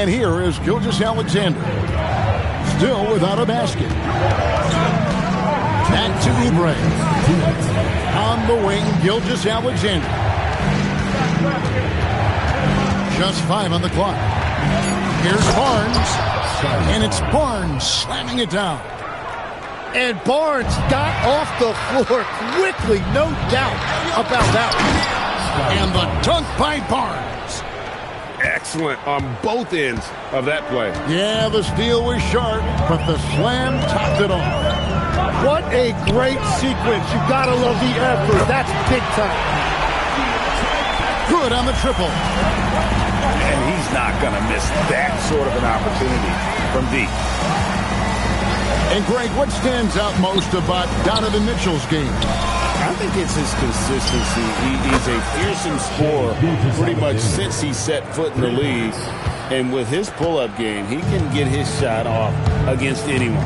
And here is Gilgeous-Alexander. Still without a basket. Back to Oubre. On the wing, Gilgeous-Alexander. Just 5 on the clock. Here's Barnes. And it's Barnes slamming it down. And Barnes got off the floor quickly, no doubt about that one. And the dunk by Barnes. Excellent on both ends of that play. Yeah, the steal was sharp, but the slam topped it off. What a great sequence. You gotta love the effort. That's big time. Good on the triple. And he's not going to miss that sort of an opportunity from deep. And Greg, what stands out most about Donovan Mitchell's game? I think it's his consistency. He's a fearsome scorer pretty much since he set foot in the league. And with his pull-up game, he can get his shot off against anyone.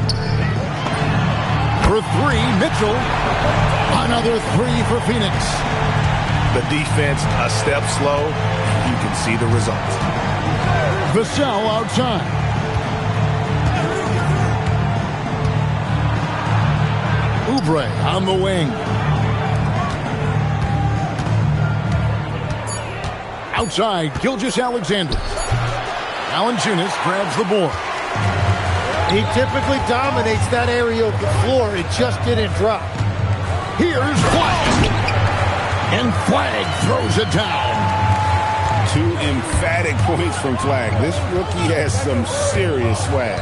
For 3, Mitchell. Another 3 for Phoenix. The defense a step slow. You can see the results. Vassell outside. Oubre on the wing. Outside, Gilgeous-Alexander. Valanciunas grabs the board. He typically dominates that area of the floor. It just didn't drop. Here's Flag. And Flag throws it down. 2 emphatic points from Flag. This rookie has some serious swag.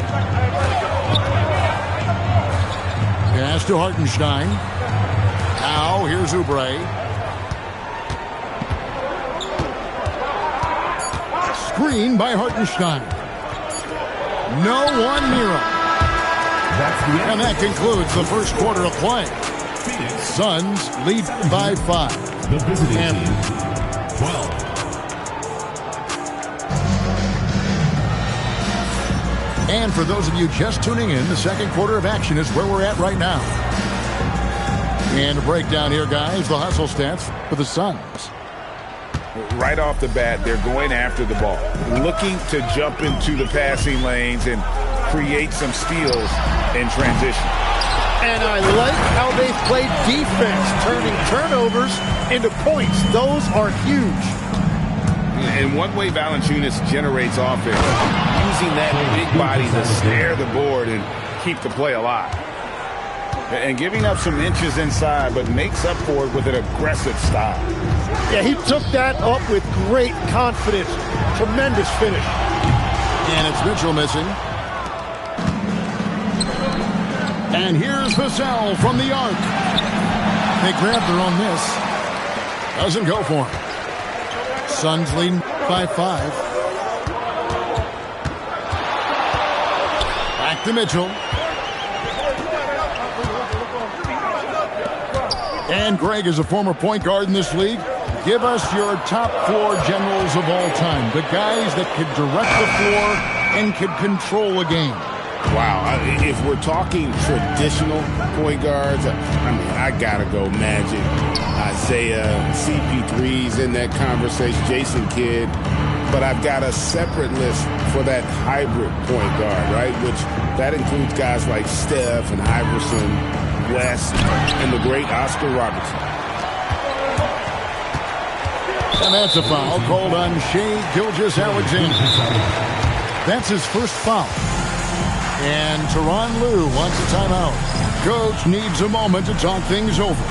Pass to Hartenstein. Now here's Oubre. Screen by Hartenstein. No one near him. And that concludes the first quarter of play. Suns lead by 5. The visiting team, 12. And for those of you just tuning in, the second quarter of action is where we're at right now. And a breakdown here, guys. The hustle stats for the Suns. Right off the bat, they're going after the ball, looking to jump into the passing lanes and create some steals in transition. And I like how they play defense, turning turnovers into points. Those are huge. And one way Valanciunas generates offense, using that big body to snare the board and keep the play alive. And giving up some inches inside, but makes up for it with an aggressive style. Yeah, he took that up with great confidence. Tremendous finish. And it's Mitchell missing. And here's Vassell from the arc. They grabbed her on this. Doesn't go for him. Suns leading by 5. Back to Mitchell. And Greg is a former point guard in this league. Give us your top 4 generals of all time. The guys that could direct the floor and could control a game. Wow. If we're talking traditional point guards, I got to go Magic, Isaiah, CP3's in that conversation, Jason Kidd. But I've got a separate list for that hybrid point guard, right? Which that includes guys like Steph and Iverson, West, and the great Oscar Robertson. And that's a foul called on Shai Gilgeous-Alexander. That's his first foul. And Tyronn Lue wants a timeout. Coach needs a moment to talk things over.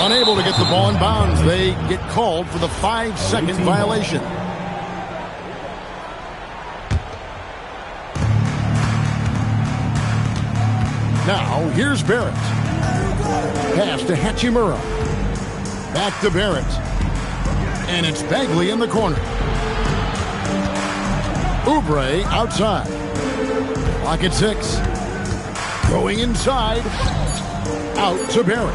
Unable to get the ball in bounds. They get called for the 5-second violation. Now, here's Barrett. Pass to Hachimura. Back to Barrett. And it's Bagley in the corner. Oubre outside. Lock at 6. Going inside. Out to Barrett.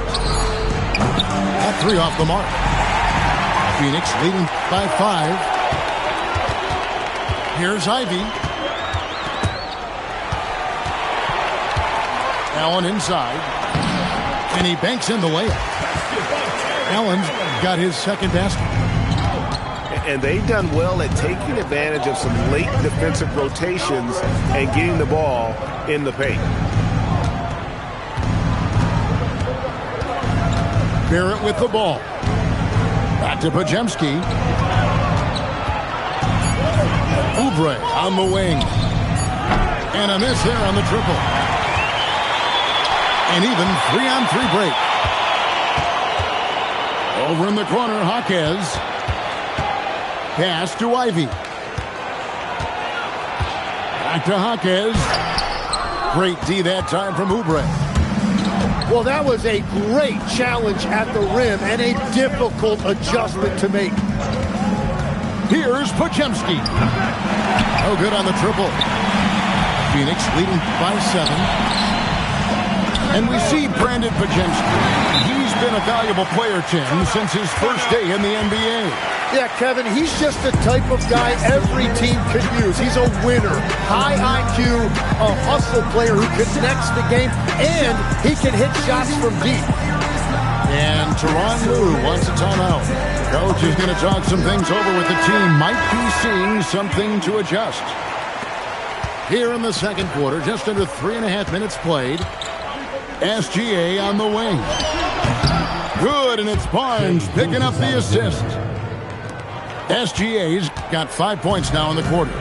That 3 off the mark. Phoenix leading by 5. Here's Ivy. Allen inside. And he banks in the layup. Allen's got his second basket. And they've done well at taking advantage of some late defensive rotations and getting the ball in the paint. Barrett with the ball. Back to Pajemski. Oubre on the wing. And a miss there on the triple. And even 3-on-3 break. Over in the corner, Jaquez. Pass to Ivy. Back to Jaquez. Great D that time from Oubre. Well, that was a great challenge at the rim and a difficult adjustment to make. Here's Pajemski. No good on the triple. Phoenix leading by 7. And we see Brandon Pajemski. He's been a valuable player, Tim, since his first day in the NBA. Yeah, Kevin, he's just the type of guy every team could use. He's a winner, high IQ, a hustle player who connects the game, and he can hit shots from deep. And Tyronn Lue wants a timeout. Coach is going to talk some things over with the team. Might be seeing something to adjust. Here in the second quarter, just under 3.5 minutes played. SGA on the wing. Good, and it's Barnes picking up the assist. SGA's got 5 points now in the quarter.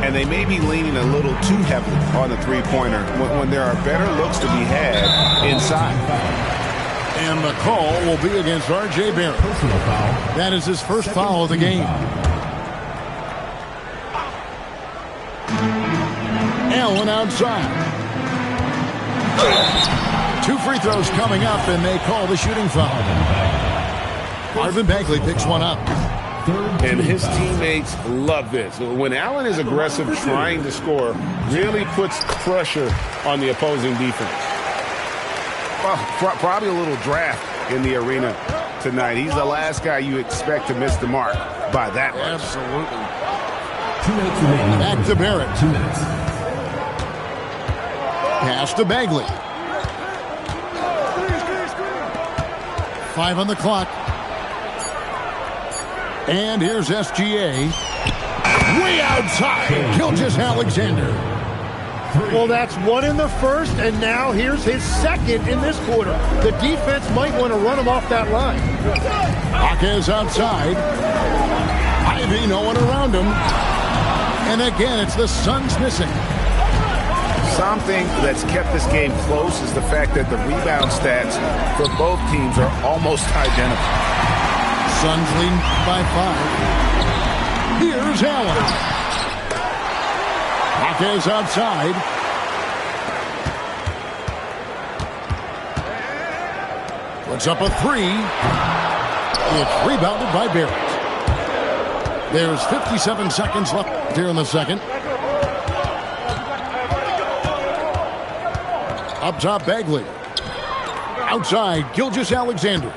And they may be leaning a little too heavily on the three-pointer when there are better looks to be had inside. And the call will be against R.J. Barrett. That is his first foul of the game. Allen outside. 2 free throws coming up, and they call the shooting foul. Marvin Bagley picks one up. And his teammates love this. When Allen is aggressive trying to score, really puts pressure on the opposing defense. Probably a little draft in the arena tonight. He's the last guy you expect to miss the mark by that much. Absolutely. 2 minutes remaining. Back to Barrett. 2 minutes. Pass to Bagley. 5 on the clock. And here's SGA. Way outside. Gilgeous-Alexander. Well, that's 1 in the first, and now here's his second in this quarter. The defense might want to run him off that line. Jaquez outside. Ivy, no one around him. And again, it's the Suns missing. Something that's kept this game close is the fact that the rebound stats for both teams are almost identical. Suns leading by 5. Here's Allen. Jaquez outside. Puts up a 3. It's rebounded by Barrett. There's 57 seconds left here in the second. Up top, Bagley. Outside, Gilgeous-Alexander.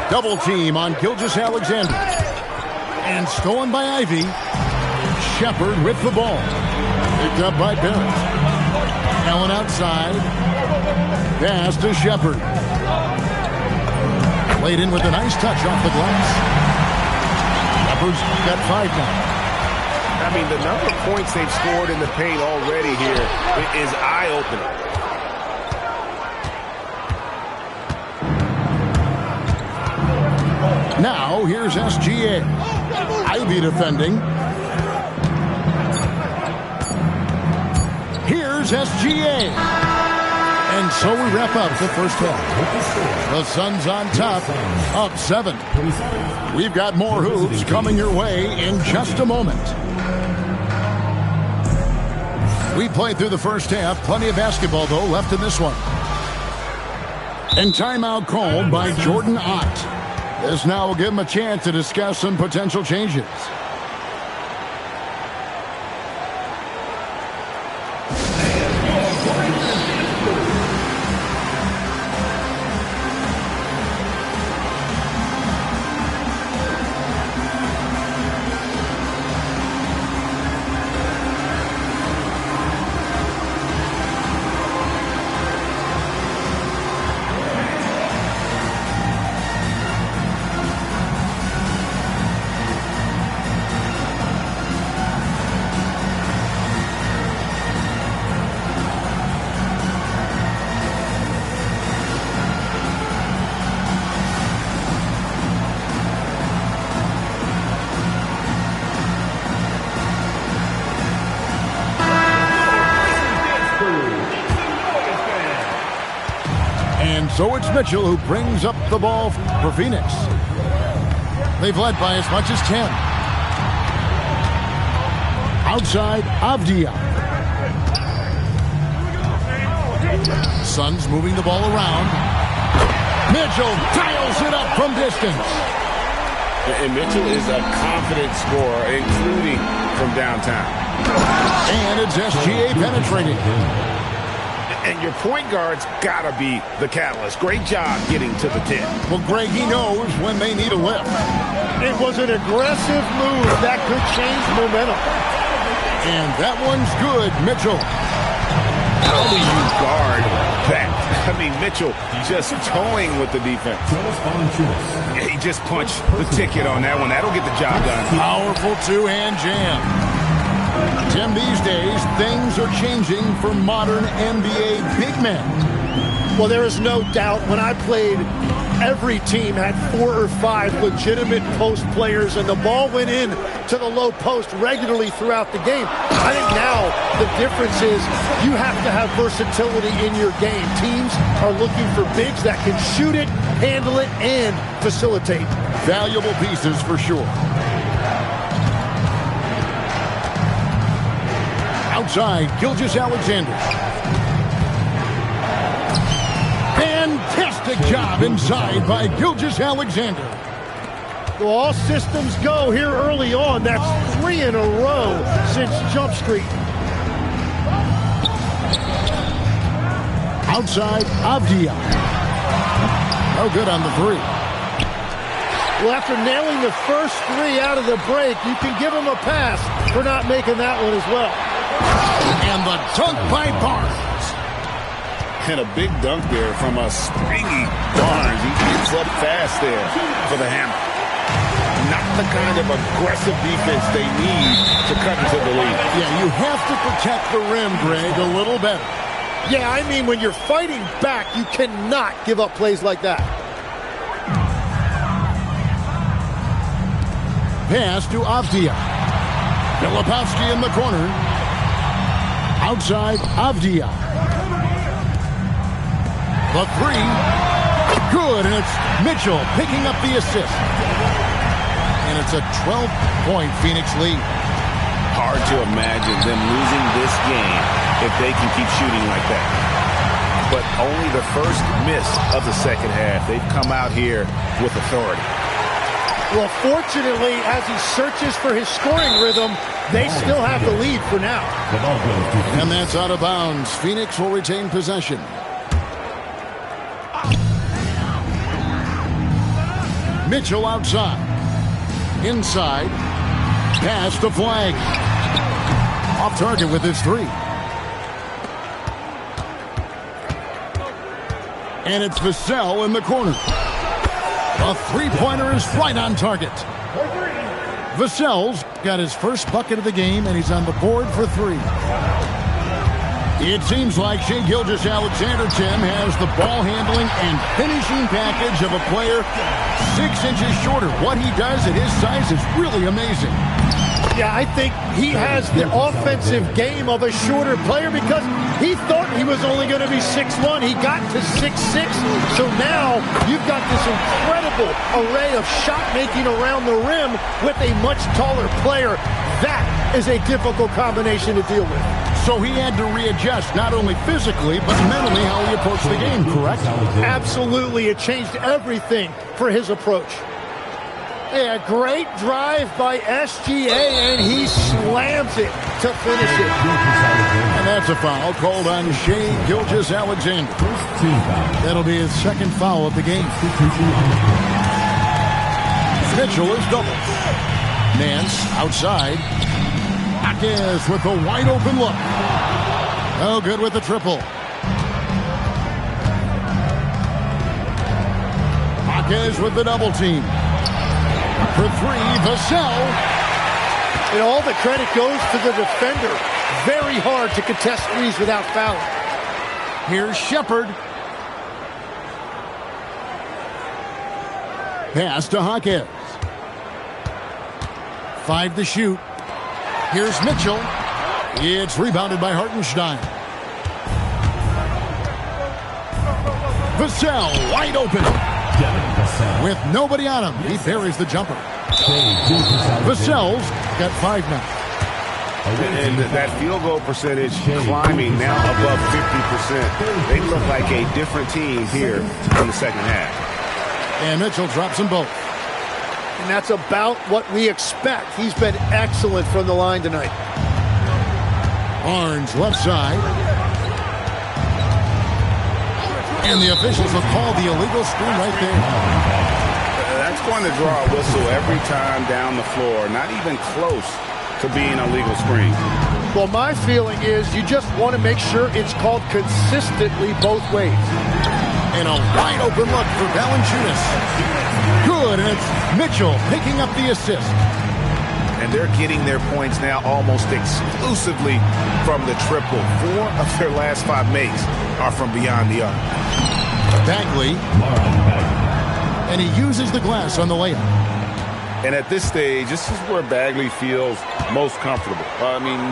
Double team on Gilgeous-Alexander. And stolen by Ivy. Shepard with the ball. Picked up by Barrett. Allen outside. Pass to Shepard. Played in with a nice touch off the glass. Shepard's got 5 now. I mean, the number of points they've scored in the paint already here is eye-opening. Now, here's SGA. Ivy defending. Here's SGA. And so we wrap up the first half. The Suns on top, up 7. We've got more hoops coming your way in just a moment. We played through the first half. Plenty of basketball, though, left in this one. And timeout called by Jordan Ott. This now will give him a chance to discuss some potential changes. So it's Mitchell who brings up the ball for Phoenix. They've led by as much as 10. Outside, Avdia. Suns moving the ball around. Mitchell dials it up from distance. And Mitchell is a confident scorer, including from downtown. And it's SGA penetrating. And your point guard's got to be the catalyst. Great job getting to the 10. Well, Greg, he knows when they need a lift. It was an aggressive move that could change momentum. And that one's good, Mitchell. How do you guard that? I mean, Mitchell just toying with the defense. Yeah, he just punched the ticket on that one. That'll get the job done. Powerful two-hand jam. Tim, these days, things are changing for modern NBA big men. Well, there is no doubt when I played, every team had 4 or 5 legitimate post players, and the ball went in to the low post regularly throughout the game. I think now the difference is you have to have versatility in your game. Teams are looking for bigs that can shoot it, handle it, and facilitate. Valuable pieces for sure. Outside, Gilgeous-Alexander. Fantastic job inside by Gilgeous-Alexander. Well, all systems go here early on. That's 3 in a row since Jump Street. Outside, Avdia. No good on the 3. Well, after nailing the first 3 out of the break, you can give him a pass for not making that one as well. And the dunk by Barnes. And a big dunk there from a springy Barnes. He gets up fast there for the hammer. Not the kind of aggressive defense they need to cut into the lead. Yeah, you have to protect the rim, Greg, a little better. Yeah, I mean, when you're fighting back, you cannot give up plays like that. Pass to Avdia. Filipowski in the corner. Outside, Avdia. The 3. Good, and it's Mitchell picking up the assist. And it's a 12-point Phoenix lead. Hard to imagine them losing this game if they can keep shooting like that. But only the first miss of the second half. They've come out here with authority. Well, fortunately, as he searches for his scoring rhythm, they still have the lead for now. And that's out of bounds. Phoenix will retain possession. Mitchell outside. Inside. Pass to Flag. Off target with his 3. And it's Vassell in the corner. A 3-pointer is right on target. Vassell's got his first bucket of the game, and he's on the board for 3. It seems like Shai Gilgeous-Alexander, Tim, has the ball handling and finishing package of a player 6 inches shorter. What he does at his size is really amazing. Yeah, I think he has the offensive game of a shorter player because he thought he was only going to be 6'1". He got to 6'6". So now you've got this incredible array of shot making around the rim with a much taller player. That is a difficult combination to deal with. So he had to readjust, not only physically, but mentally how he approached the game, correct? Absolutely. It changed everything for his approach. A great drive by SGA, and he slams it to finish it. And that's a foul called on Shea Gilgeous-Alexander. That'll be his second foul of the game. Mitchell is doubled. Nance outside. Marquez with a wide open look. Oh, good with the triple. Marquez with the double team. For three, Vassell. And all the credit goes to the defender. Very hard to contest threes without fouling. Here's Shepard. Pass to Hawkins. 5 to shoot. Here's Mitchell. It's rebounded by Hartenstein. Vassell wide open. With nobody on him, he buries the jumper. Vassell's got 5 now. And that field goal percentage climbing now above 50%. They look like a different team here in the second half. And Mitchell drops them both. And that's about what we expect. He's been excellent from the line tonight. Barnes left side. And the officials have called the illegal screen right there. That's going to draw a whistle every time down the floor. Not even close to being a legal screen. Well, my feeling is you just want to make sure it's called consistently both ways. And a wide open look for Valanciunas. Good, and it's Mitchell picking up the assist. And they're getting their points now almost exclusively from the triple. 4 of their last 5 makes are from beyond the arc. Bagley. And he uses the glass on the layup. And at this stage, this is where Bagley feels most comfortable.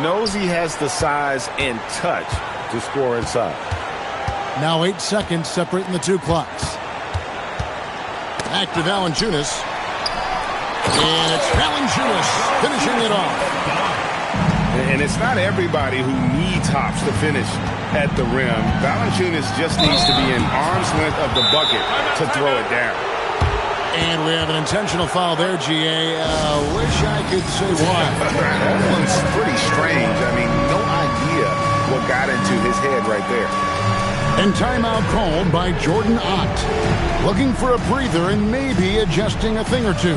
Knows he has the size and touch to score inside. Now 8 seconds separating the 2 clocks. Back to Valanciunas. And it's Valanciunas finishing it off. And it's not everybody who needs hops to finish at the rim. Valanciunas just needs to be an arm's length of the bucket to throw it down. And we have an intentional foul there, GA. Wish I could say why. That one's pretty strange. No idea what got into his head right there. And timeout called by Jordan Ott. Looking for a breather and maybe adjusting a thing or two.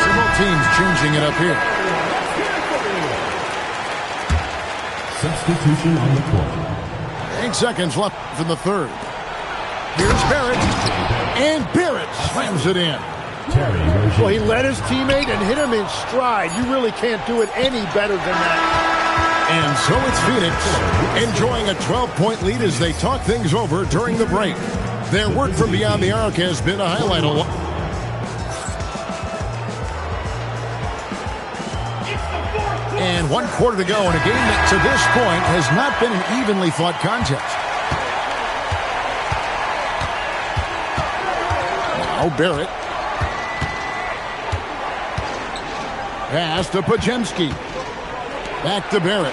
Several teams changing it up here. Substitution on the court. 8 seconds left in the third. Here's Barrett. And Barrett slams it in. Well, he led his teammate and hit him in stride. You really can't do it any better than that. And so it's Phoenix enjoying a 12-point lead as they talk things over during the break. Their work from beyond the arc has been a highlight. And 1 quarter to go in a game that to this point has not been an evenly fought contest. Now Barrett. Pass to Podziemski. Back to Barrett.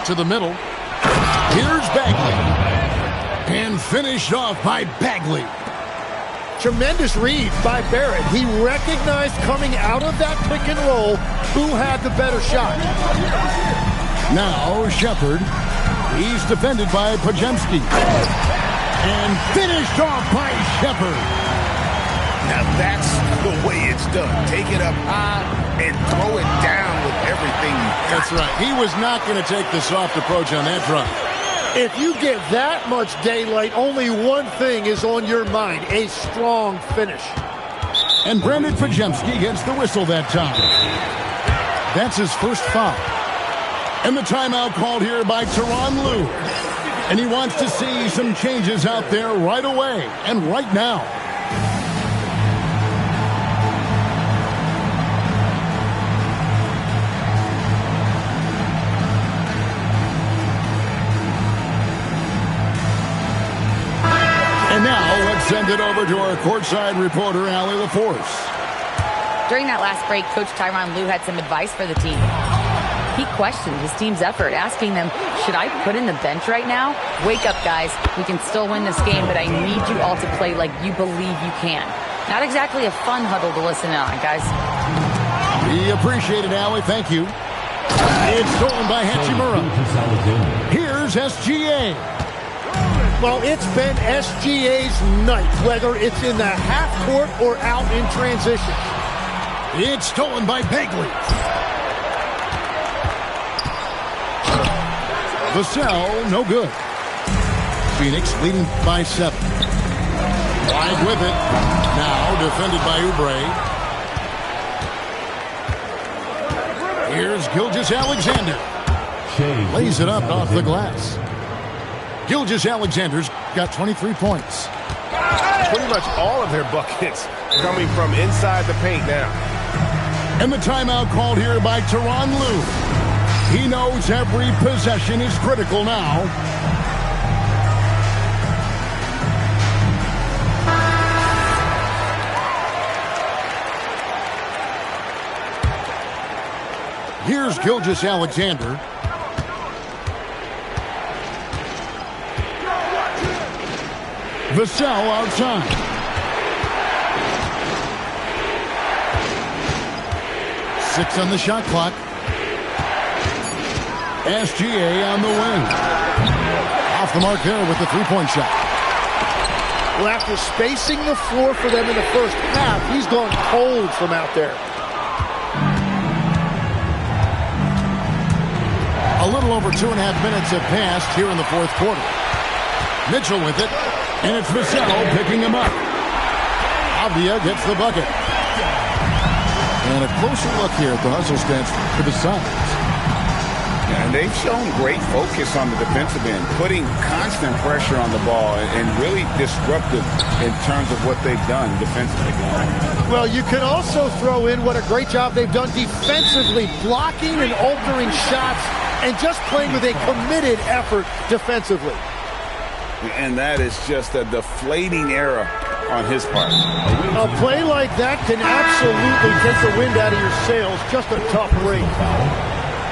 To the middle. Here's Bagley. And finished off by Bagley. Tremendous read by Barrett. He recognized coming out of that pick and roll who had the better shot. Now Shepard. He's defended by Podziemski. And finished off by Shepard. Now that's the way it's done. Take it up high and throw it down with everything you got. That's right. He was not going to take the soft approach on that drive. If you get that much daylight, only one thing is on your mind, a strong finish. And Brandon Podziemski gets the whistle that time. That's his first foul. And the timeout called here by Tyronn Lue. And he wants to see some changes out there right away and right now. And now let's send it over to our courtside reporter, Allie LaForce. During that last break, Coach Tyronn Lue had some advice for the team. He questioned his team's effort, asking them, should I put in the bench right now? Wake up, guys. We can still win this game, but I need you all to play like you believe you can. Not exactly a fun huddle to listen on, guys. We appreciate it, Allie. Thank you. It's stolen by Hachimura. Here's SGA. Well, it's been SGA's night, whether it's in the half court or out in transition. It's stolen by Bagley. Vassell, no good. Phoenix leading by 7. Wide with it. Now defended by Oubre. Here's Gilgeous-Alexander. Lays it up off the glass. Gilgeous-Alexander's got 23 points. Pretty much all of their buckets coming from inside the paint now. And the timeout called here by Tyronn Lue. He knows every possession is critical now. Here's Gilgeous-Alexander. Vassell outside. Six on the shot clock. SGA on the wing. Off the mark there with the three-point shot. Well, after spacing the floor for them in the first half, he's gone cold from out there. A little over 2.5 minutes have passed here in the fourth quarter. Mitchell with it, and it's Vassell picking him up. Avdia gets the bucket. And a closer look here at the hustle stance for the Suns. And they've shown great focus on the defensive end, putting constant pressure on the ball and really disruptive in terms of what they've done defensively. Well, you could also throw in what a great job they've done defensively, blocking and altering shots and just playing with a committed effort defensively. And that is just a deflating error on his part. A play like that can absolutely take the wind out of your sails. Just a tough break.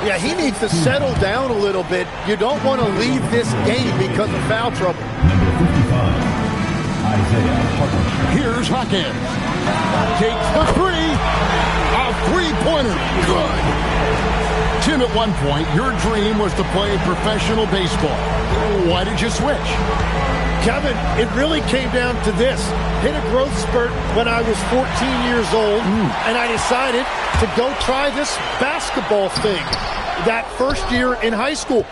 Yeah, he needs to settle down a little bit. You don't want to leave this game because of foul trouble. Here's Hawkins. Takes the three. A three-pointer. Good. Tim, at one point, your dream was to play professional baseball. Why did you switch? Kevin, it really came down to this. Hit a growth spurt when I was 14 years old, and I decided to go try this basketball thing that first year in high school.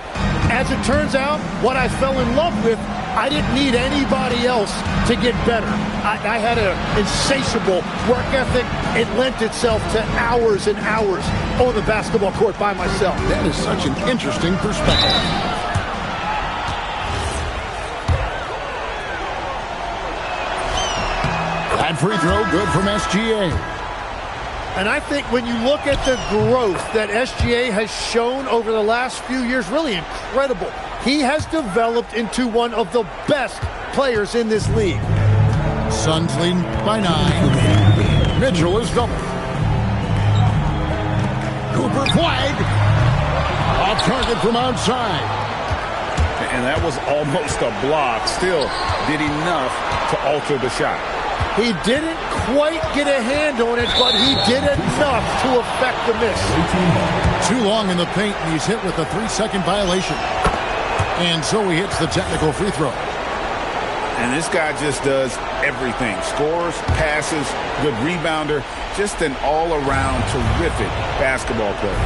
As it turns out, what I fell in love with, I didn't need anybody else to get better. I had an insatiable work ethic. It lent itself to hours and hours on the basketball court by myself. That is such an interesting perspective. That free throw good from SGA. And I think when you look at the growth that SGA has shown over the last few years, really incredible. He has developed into one of the best players in this league. Suns leading by 9. Mitchell is double. Cooper flag. Off target from outside. And that was almost a block. Still did enough to alter the shot. He didn't quite get a hand on it, but he did enough to affect the miss. Too long in the paint, and he's hit with a 3-second violation. And so he hits the technical free throw. And this guy just does everything. Scores, passes, good rebounder. Just an all-around terrific basketball player.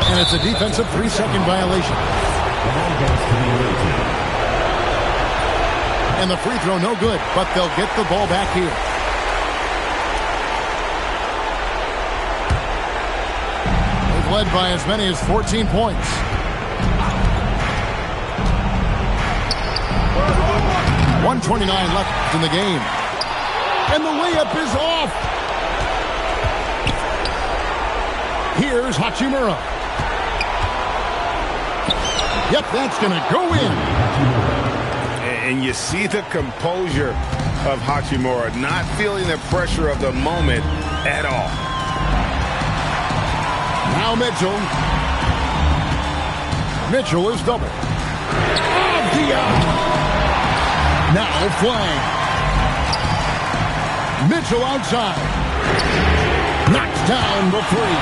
And it's a defensive 3-second violation. And the free throw no good, but they'll get the ball back here. They've led by as many as 14 points. .129 left in the game. And the layup is off. Here's Hachimura. Yep, that's going to go in. And you see the composure of Hachimura, not feeling the pressure of the moment at all. Now Mitchell. Mitchell is double. Now flying. Mitchell outside. Knocks down the three.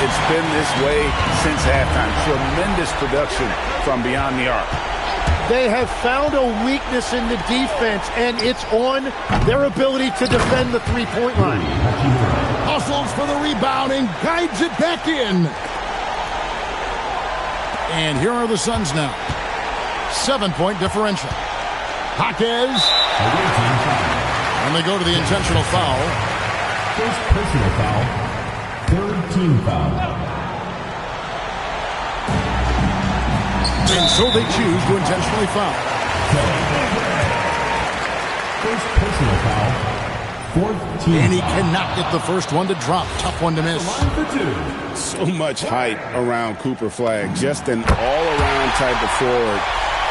It's been this way since halftime. Tremendous production from beyond the arc. They have found a weakness in the defense, and it's on their ability to defend the three-point line. Hustles for the rebound and guides it back in. And here are the Suns now. 7-point differential. Jaquez. And they go to the intentional foul. First personal foul. Third team foul. And so they choose to intentionally foul. First personal foul. Fourth team. And he cannot get the first one to drop. Tough one to miss. So much hype around Cooper Flag. Just an all-around type of forward.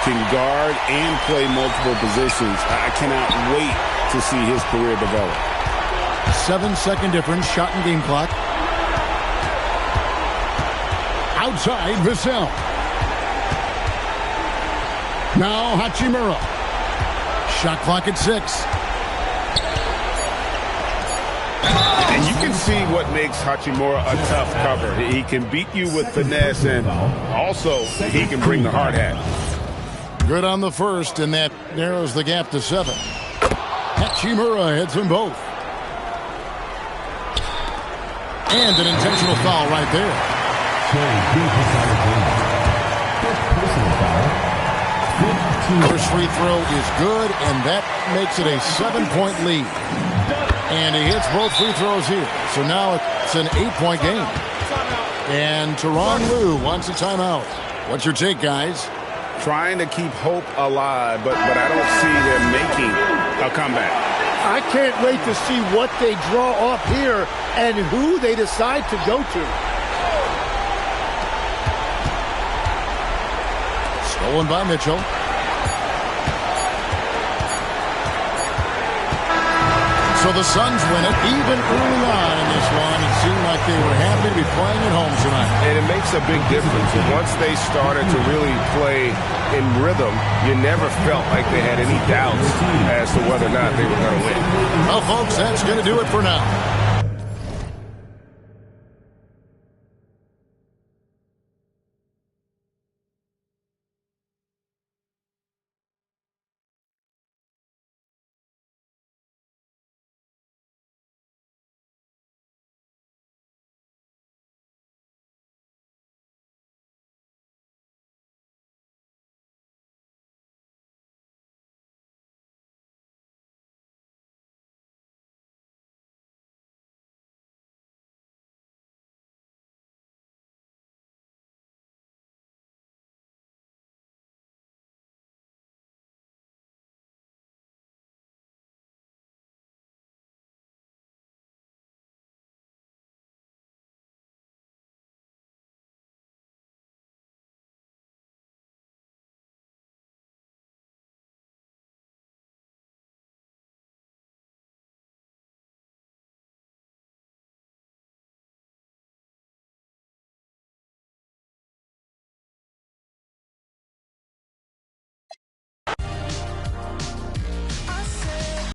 Can guard and play multiple positions. I cannot wait to see his career develop. 7-second difference. Shot and game clock. Outside Vassell. Now Hachimura. Shot clock at 6. And you can see what makes Hachimura a tough cover. He can beat you with finesse, and also he can bring the hard hat. Good on the first, and that narrows the gap to 7. Hachimura hits them both. And an intentional foul right there. First free throw is good, and that makes it a 7-point lead. And he hits both free throws here. So now it's an 8-point game. And Tyronn Lue wants a timeout. What's your take, guys? Trying to keep hope alive, but I don't see them making a comeback. I can't wait to see what they draw up here and who they decide to go to. Stolen by Mitchell. So the Suns win it even early on in this one. It seemed like they were happy to be playing at home tonight. And it makes a big difference. And once they started to really play in rhythm, you never felt like they had any doubts as to whether or not they were going to win. Well, folks, that's going to do it for now.